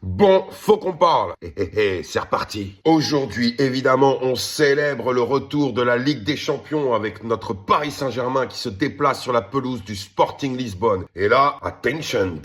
Bon, faut qu'on parle. C'est reparti. Aujourd'hui, évidemment, on célèbre le retour de la Ligue des Champions avec notre Paris Saint-Germain qui se déplace sur la pelouse du Sporting Lisbonne. Et là, attention,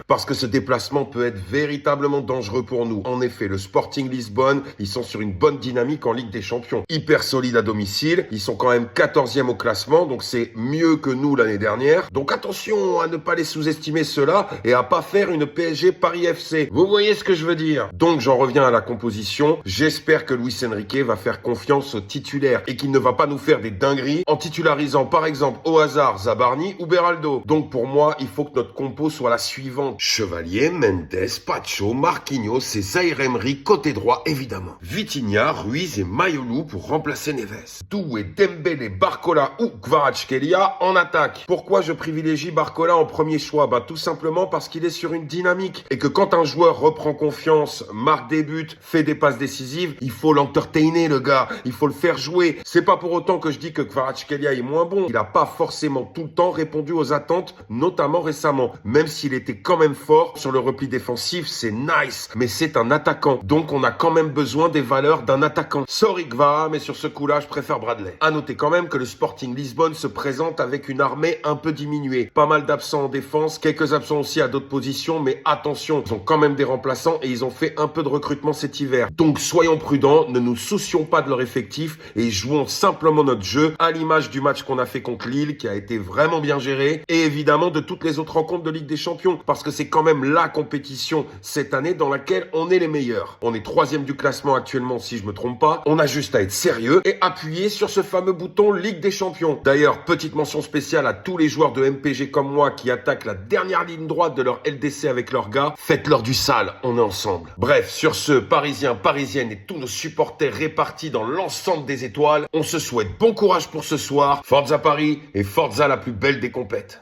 parce que ce déplacement peut être véritablement dangereux pour nous. En effet, le Sporting Lisbonne, ils sont sur une bonne dynamique en Ligue des Champions. Hyper solide à domicile, ils sont quand même 14e au classement, donc c'est mieux que nous l'année dernière. Donc attention à ne pas les sous-estimer ceux-là et à pas faire une PSG Paris FC. Vous voyez ce que je veux dire? Donc j'en reviens à la composition. J'espère que Luis Enrique va faire confiance aux titulaires et qu'il ne va pas nous faire des dingueries en titularisant par exemple au hasard Zabarni ou Beraldo. Donc pour moi, il faut que notre compo soit la suivante. Chevalier, Mendes, Pacho, Marquinhos et Zaïre Emery côté droit évidemment. Vitinha, Ruiz et Mayolu pour remplacer Neves. Doué, Dembélé, Barcola ou Kvaratskhelia en attaque. Pourquoi je privilégie Barcola en premier choix? Tout simplement parce qu'il est sur une dynamique et que quand un joueur reprend confiance, marque des buts, fait des passes décisives, il faut l'entertainer le gars, il faut le faire jouer. C'est pas pour autant que je dis que Kvaratskhelia est moins bon. Il a pas forcément tout le temps répondu aux attentes, notamment récemment. Même s'il était quand même fort sur le repli défensif, c'est nice, mais c'est un attaquant. Donc on a quand même besoin des valeurs d'un attaquant. Sorry Kva, mais sur ce coup-là, je préfère Bradley. À noter quand même que le Sporting Lisbonne se présente avec une armée un peu diminuée. Pas mal d'absents en défense, quelques absents aussi à d'autres positions, mais attention, ils ont quand même des remplaçants et ils ont fait un peu de recrutement cet hiver. Donc soyons prudents, ne nous soucions pas de leur effectif et jouons simplement notre jeu à l'image du match qu'on a fait contre Lille qui a été vraiment bien géré et évidemment de toutes les autres rencontres de Ligue des Champions parce que c'est quand même la compétition cette année dans laquelle on est les meilleurs. On est 3e du classement actuellement si je me trompe pas. On a juste à être sérieux et appuyer sur ce fameux bouton Ligue des Champions. D'ailleurs, petite mention spéciale à tous les joueurs de MPG comme moi qui attaquent la dernière ligne droite de leur LDC avec leurs gars. Faites-leur du sale, on est ensemble. Bref, sur ce, Parisiens, Parisiennes et tous nos supporters répartis dans l'ensemble des étoiles, on se souhaite bon courage pour ce soir. Forza Paris et Forza la plus belle des compètes.